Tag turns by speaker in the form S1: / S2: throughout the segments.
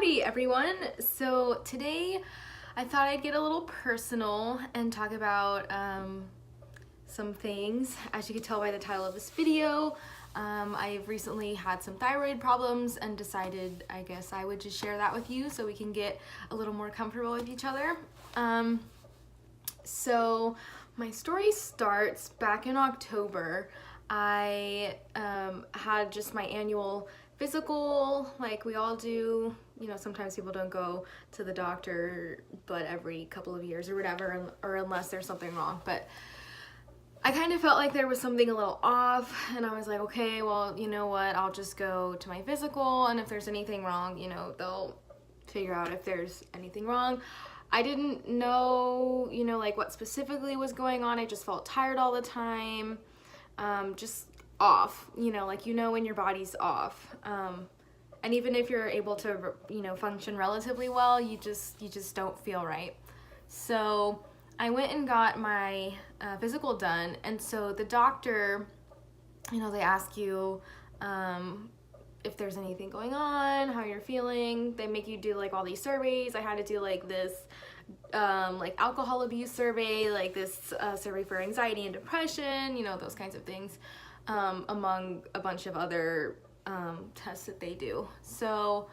S1: Howdy everyone! So today I thought I'd get a little personal and talk about some things. As you can tell by the title of this video, I've recently had some thyroid problems and decided I guess I would just share that with you so we can get a little more comfortable with each other. So my story starts back in October. I had just my annual physical, like we all do. You know, sometimes people don't go to the doctor but every couple of years or whatever, or unless there's something wrong. But I kind of felt like there was something a little off, and I was like, okay, well, you know what, I'll just go to my physical, and if there's anything wrong, you know, they'll figure out if there's anything wrong. I didn't know, you know, like what specifically was going on. I just felt tired all the time, just off, you know, like, you know, when your body's off. And even if you're able to, you know, function relatively well, you just don't feel right. So I went and got my physical done, and so the doctor, you know, they ask you if there's anything going on, how you're feeling. They make you do like all these surveys. I had to do like this like alcohol abuse survey, like this survey for anxiety and depression, you know, those kinds of things, among a bunch of other tests that they do. So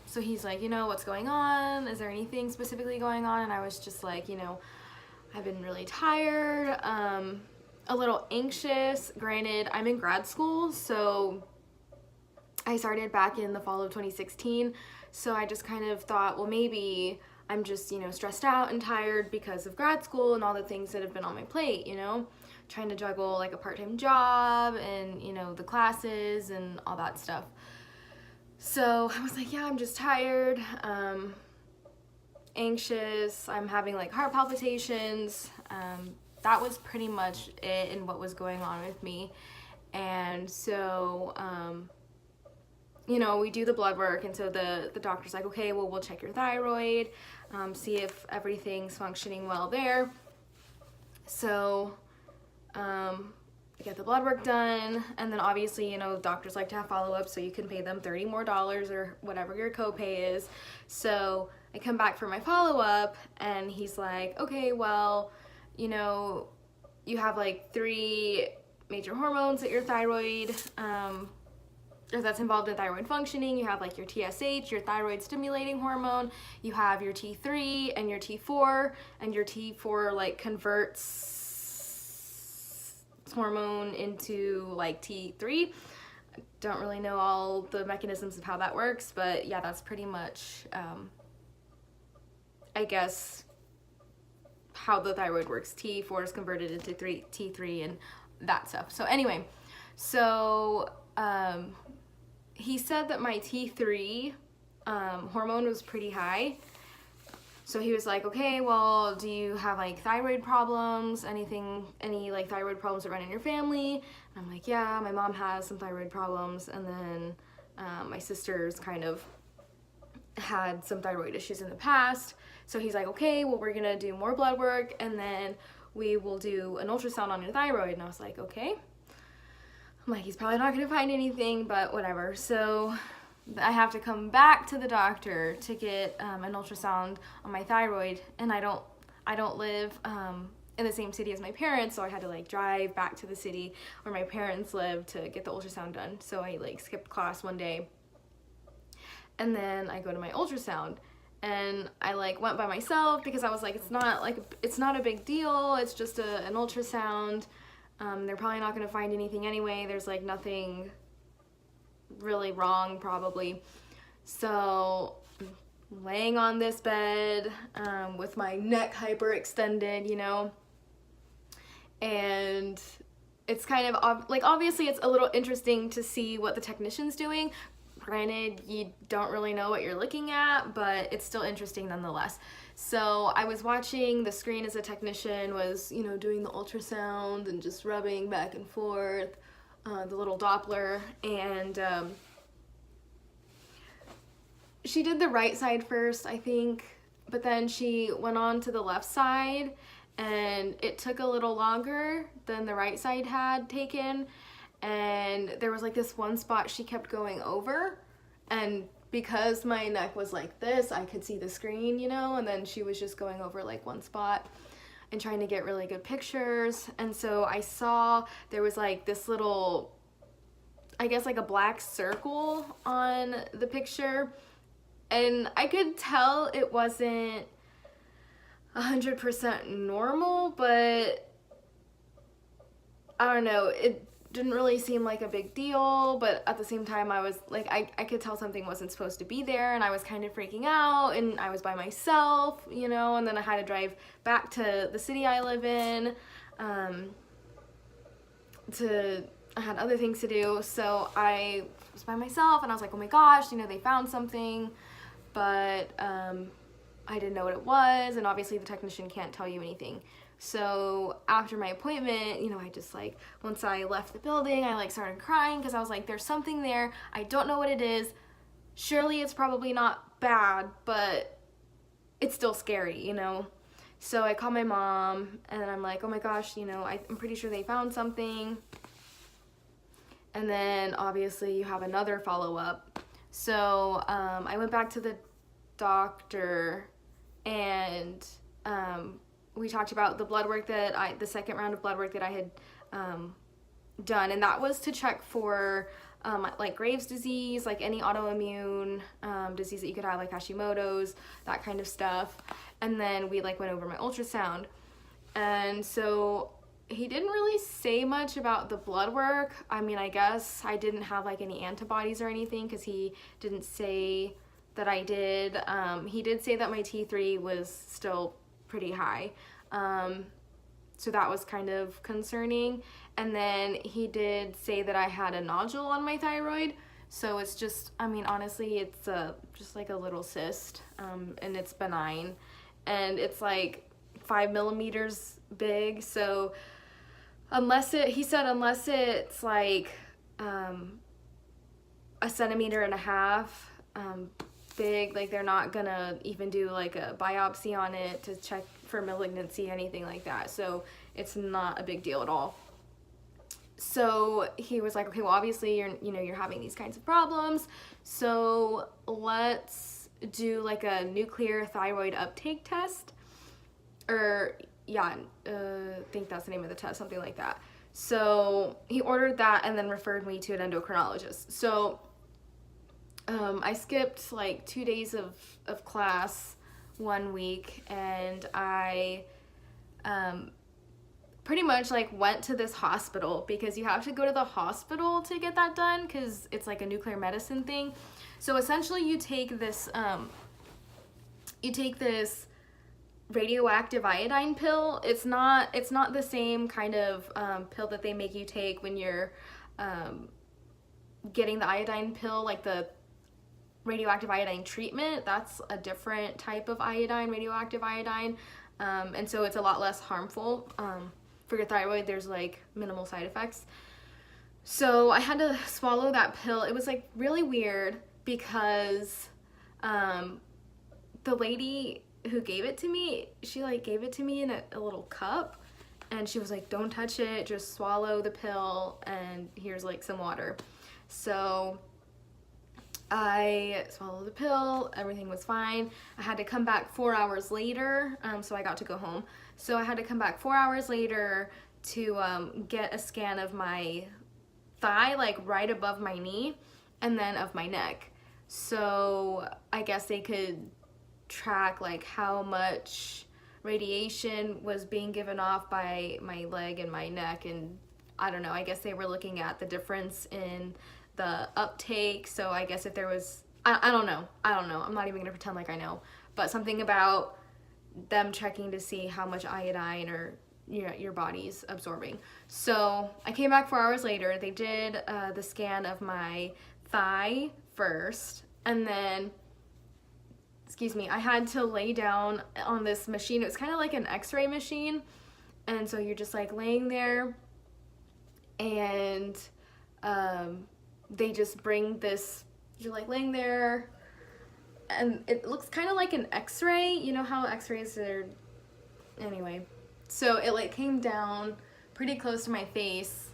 S1: so he's like, you know, what's going on? Is there anything specifically going on? And I was just like, you know, I've been really tired, a little anxious. Granted, I'm in grad school, so I started back in the fall of 2016. So I just kind of thought, well, maybe I'm just, you know, stressed out and tired because of grad school and all the things that have been on my plate, you know, trying to juggle like a part-time job and, you know, the classes and all that stuff. So I was like, yeah, I'm just tired, anxious, I'm having like heart palpitations. That was pretty much it and what was going on with me. And so, you know, we do the blood work, and so the doctor's like, okay, well, we'll check your thyroid, see if everything's functioning well there. So get the blood work done, and then obviously, you know, doctors like to have follow-up, so you can pay them $30 more or whatever your copay is. So I come back for my follow-up, and he's like, okay, well, you know, you have like 3 major hormones that your thyroid or that's involved in thyroid functioning. You have like your TSH, your thyroid stimulating hormone, you have your T3 and your T4, and your T4 like converts hormone into like T3. I don't really know all the mechanisms of how that works, but yeah, that's pretty much I guess how the thyroid works. T4 is converted into T3 and that stuff. So anyway, so he said that my T3 hormone was pretty high. So he was like, okay, well, do you have like thyroid problems? Any like thyroid problems that run in your family? And I'm like, yeah, my mom has some thyroid problems, and then my sister's kind of had some thyroid issues in the past. So he's like, okay, well, we're gonna do more blood work, and then we will do an ultrasound on your thyroid. And I was like, okay. I'm like, he's probably not gonna find anything, but whatever. So I have to come back to the doctor to get an ultrasound on my thyroid, and I don't live in the same city as my parents, so I had to like drive back to the city where my parents live to get the ultrasound done. So I like skipped class one day, and then I go to my ultrasound, and I like went by myself because I was like, it's not a big deal, it's just an ultrasound. They're probably not gonna find anything anyway. There's like nothing really wrong probably. So laying on this bed with my neck hyperextended, you know, and it's kind of like, obviously it's a little interesting to see what the technician's doing. Granted, you don't really know what you're looking at, but it's still interesting nonetheless. So I was watching the screen as a technician was, you know, doing the ultrasound and just rubbing back and forth the little Doppler, and she did the right side first, I think, but then she went on to the left side, and it took a little longer than the right side had taken, and there was like this one spot she kept going over, And because my neck was like this, I could see the screen, you know, and then she was just going over like one spot and trying to get really good pictures. And so I saw there was like this little, I guess like a black circle on the picture, and I could tell it wasn't 100% normal, but I don't know, it didn't really seem like a big deal, but at the same time I was like, I could tell something wasn't supposed to be there, and I was kind of freaking out, and I was by myself, you know, and then I had to drive back to the city I live in, I had other things to do, so I was by myself, and I was like, oh my gosh, you know, they found something, but I didn't know what it was, and obviously the technician can't tell you anything. So after my appointment, you know, I just like, once I left the building, I like started crying because I was like, there's something there. I don't know what it is. Surely it's probably not bad, but it's still scary, you know? So I called my mom, and I'm like, oh my gosh, you know, I'm pretty sure they found something. And then obviously you have another follow-up. So I went back to the doctor, and we talked about the blood work that the second round of blood work that I had done, and that was to check for like Graves' disease, like any autoimmune disease that you could have, like Hashimoto's, that kind of stuff. And then we like went over my ultrasound, and so he didn't really say much about the blood work. I mean, I guess I didn't have like any antibodies or anything because he didn't say that I did. He did say that my T3 was still pretty high. So that was kind of concerning. And then he did say that I had a nodule on my thyroid. So it's just, I mean, honestly, it's just like a little cyst, and it's benign. And it's like 5 millimeters big. So he said unless it's like a 1.5 centimeters big, like they're not gonna even do like a biopsy on it to check for malignancy, anything like that. So it's not a big deal at all. So he was like, okay, well obviously you're having these kinds of problems, so let's do like a nuclear thyroid uptake test, or yeah, I think that's the name of the test, something like that. So he ordered that and then referred me to an endocrinologist. So I skipped like 2 days of class 1 week, and I pretty much like went to this hospital, because you have to go to the hospital to get that done because it's like a nuclear medicine thing. So essentially you take this radioactive iodine pill. It's not the same kind of pill that they make you take when you're getting the iodine pill, like the radioactive iodine treatment. That's a different type of radioactive iodine, and so it's a lot less harmful for your thyroid. There's like minimal side effects. So I had to swallow that pill. It was like really weird because the lady who gave it to me, she like gave it to me in a little cup, and she was like, don't touch it, just swallow the pill, and here's like some water. So I swallowed the pill, everything was fine. I had to come back 4 hours later, so I got to go home. So I had to come back 4 hours later to get a scan of my thigh, like right above my knee, and then of my neck. So I guess they could track like how much radiation was being given off by my leg and my neck, and I don't know, I guess they were looking at the difference in the uptake. So I guess if there was, I don't know, I'm not even gonna pretend like I know, but something about them checking to see how much iodine or your body's absorbing. So I came back 4 hours later. They did the scan of my thigh first, and then I had to lay down on this machine. It was kind of like an x-ray machine, and so you're just like laying there, and they just bring this, you're like laying there, and it looks kind of like an x-ray. You know how x-rays are, anyway. So it like came down pretty close to my face,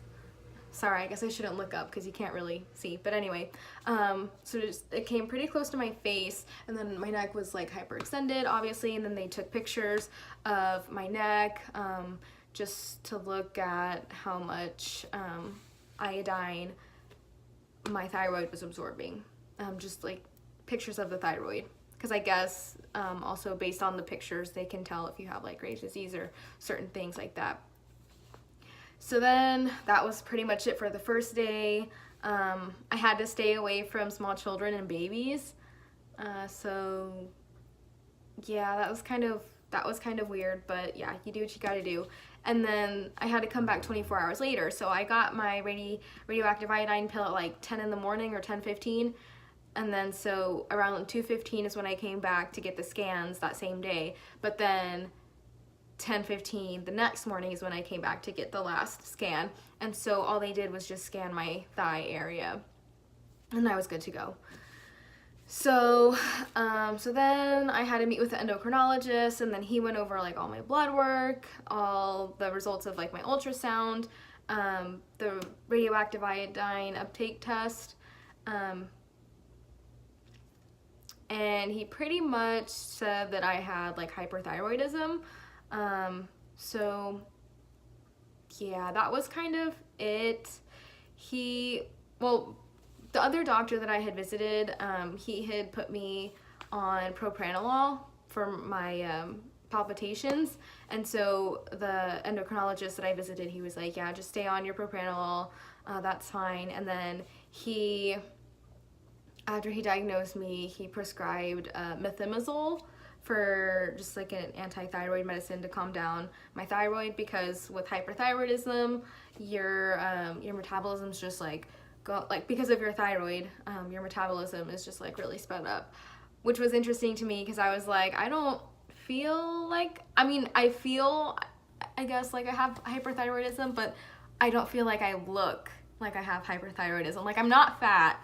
S1: Sorry, I guess I shouldn't look up because you can't really see. But anyway, so it came pretty close to my face, and then my neck was like hyperextended, obviously, and then they took pictures of my neck just to look at how much iodine my thyroid was absorbing. Just like pictures of the thyroid. Because I guess also based on the pictures, they can tell if you have like Graves' disease or certain things like that. So then that was pretty much it for the first day. I had to stay away from small children and babies. So yeah, that was kind of weird, but yeah, you do what you gotta do. And then I had to come back 24 hours later. So I got my radioactive iodine pill at like 10 in the morning or 10:15. And then so around 2:15 is when I came back to get the scans that same day. But then 10:15 the next morning is when I came back to get the last scan. And so all they did was just scan my thigh area. And I was good to go. So, so then I had to meet with the endocrinologist, and then he went over like all my blood work, all the results of like my ultrasound, the radioactive iodine uptake test, and he pretty much said that I had like hyperthyroidism. So yeah, that was kind of it. The other doctor that I had visited, he had put me on propranolol for my palpitations, and so the endocrinologist that I visited, he was like, yeah, just stay on your propranolol, that's fine. And then after he diagnosed me, he prescribed methimazole for just like an anti-thyroid medicine to calm down my thyroid, because with hyperthyroidism, your metabolism's just like because of your thyroid, your metabolism is just like really sped up, which was interesting to me because I was like, I don't feel like, I guess like I have hyperthyroidism, but I don't feel like I look like I have hyperthyroidism. Like, I'm not fat.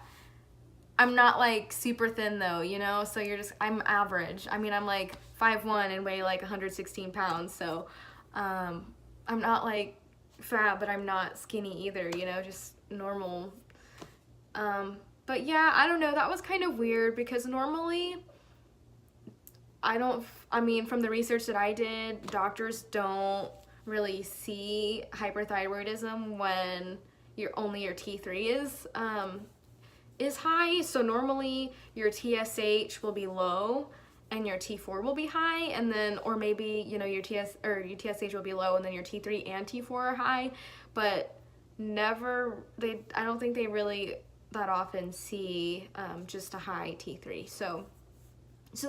S1: I'm not like super thin though, you know? So I'm average. I mean, I'm like 5'1" and weigh like 116 pounds. So I'm not like fat, but I'm not skinny either, you know, just normal. But yeah, I don't know, that was kind of weird because normally from the research that I did, doctors don't really see hyperthyroidism when your T3 is high. So normally your TSH will be low and your T4 will be high, and then, or maybe, you know, your TSH will be low and then your T3 and T4 are high, but I don't think they really that often see just a high T3. So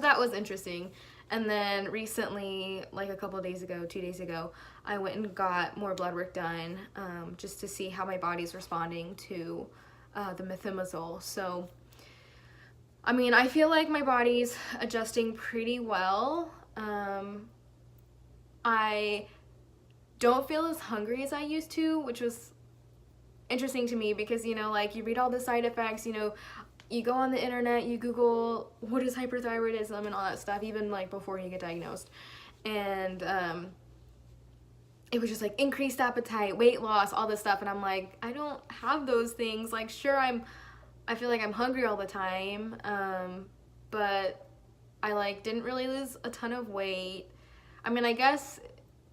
S1: that was interesting. And then recently, like a couple of days ago, 2 days ago, I went and got more blood work done just to see how my body's responding to the methimazole. So, I mean, I feel like my body's adjusting pretty well. I don't feel as hungry as I used to, which was interesting to me because, you know, like you read all the side effects, you know, you go on the internet, you Google what is hyperthyroidism and all that stuff, even like before you get diagnosed. And it was just like increased appetite, weight loss, all this stuff. And I'm like, I don't have those things. Like, sure, I feel like I'm hungry all the time, but I like didn't really lose a ton of weight. I mean, I guess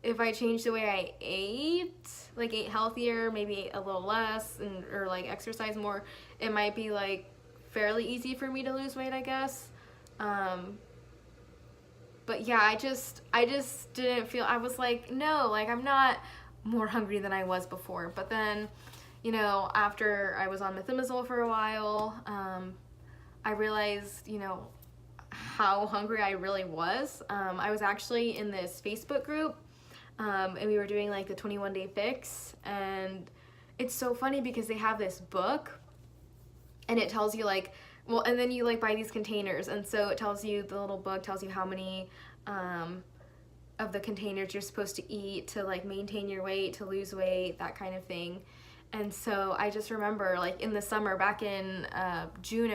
S1: if I changed the way I ate, like ate healthier, maybe ate a little less, or like exercise more, it might be like fairly easy for me to lose weight, I guess. But yeah, I just didn't feel, I was like, no, like I'm not more hungry than I was before. But then, you know, after I was on methimazole for a while, I realized, you know, how hungry I really was. I was actually in this Facebook group, and we were doing like the 21-day fix, and it's so funny because they have this book, and it tells you like, well, and then you like buy these containers, and so it tells you, the little book tells you how many of the containers you're supposed to eat to like maintain your weight, to lose weight, that kind of thing. And so I just remember like in the summer, back in June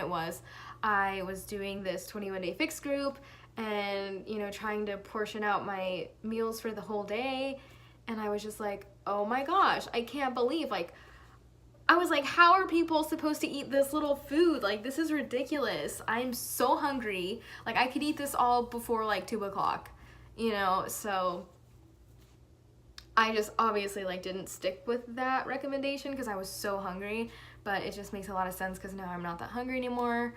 S1: I was doing this 21-day fix group, and, you know, trying to portion out my meals for the whole day, and I was just like, oh my gosh, I can't believe, like, I was like, how are people supposed to eat this little food? Like, this is ridiculous. I'm so hungry. Like, I could eat this all before like 2 o'clock, you know? So I just obviously like didn't stick with that recommendation because I was so hungry, but it just makes a lot of sense because now I'm not that hungry anymore.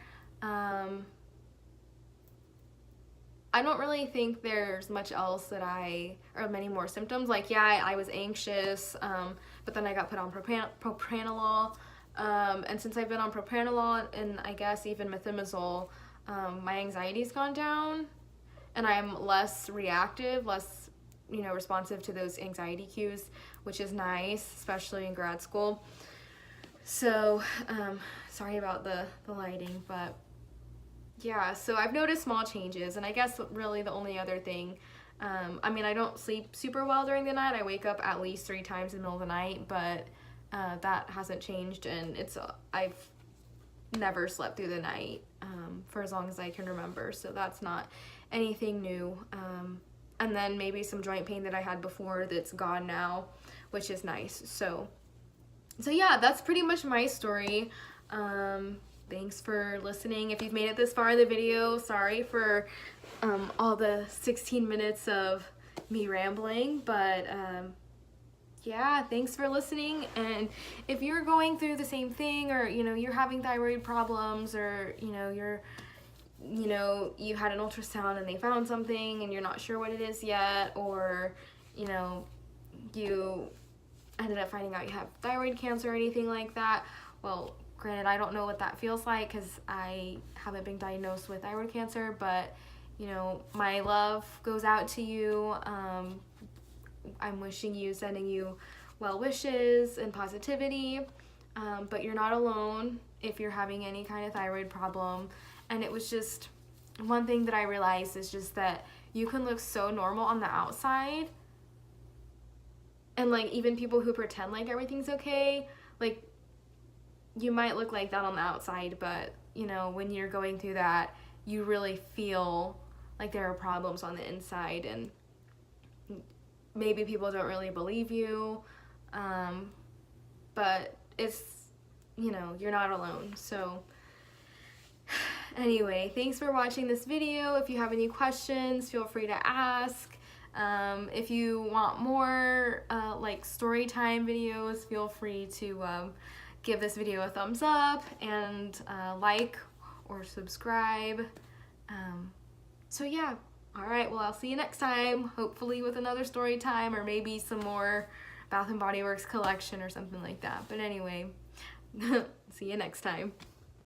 S1: I don't really think there's much else that or many more symptoms. Like, yeah, I was anxious, but then I got put on propranolol, and since I've been on propranolol and I guess even methimazole, my anxiety's gone down, and I'm less reactive, less, you know, responsive to those anxiety cues, which is nice, especially in grad school. So, sorry about the lighting, but yeah, so I've noticed small changes, and I guess really the only other thing, I mean, I don't sleep super well during the night. I wake up at least 3 times in the middle of the night, but that hasn't changed, and I've never slept through the night for as long as I can remember, so that's not anything new. And then maybe some joint pain that I had before that's gone now, which is nice. So yeah, that's pretty much my story. Thanks for listening. If you've made it this far in the video, sorry for all the 16 minutes of me rambling, but yeah, thanks for listening. And if you're going through the same thing, or you know, you're having thyroid problems, or you know, you had an ultrasound and they found something and you're not sure what it is yet, or you know, you ended up finding out you have thyroid cancer or anything like that, well, granted, I don't know what that feels like because I haven't been diagnosed with thyroid cancer, but, you know, my love goes out to you. I'm sending you well wishes and positivity, but you're not alone if you're having any kind of thyroid problem. And it was just, one thing that I realized is just that you can look so normal on the outside, and like even people who pretend like everything's okay, like, you might look like that on the outside, but you know, when you're going through that, you really feel like there are problems on the inside, and maybe people don't really believe you, but it's, you know, you're not alone. So anyway, thanks for watching this video. If you have any questions, feel free to ask. If you want more like story time videos, feel free to give this video a thumbs up and like or subscribe. So yeah, all right, well, I'll see you next time, hopefully with another story time, or maybe some more Bath & Body Works collection or something like that. But anyway, see you next time.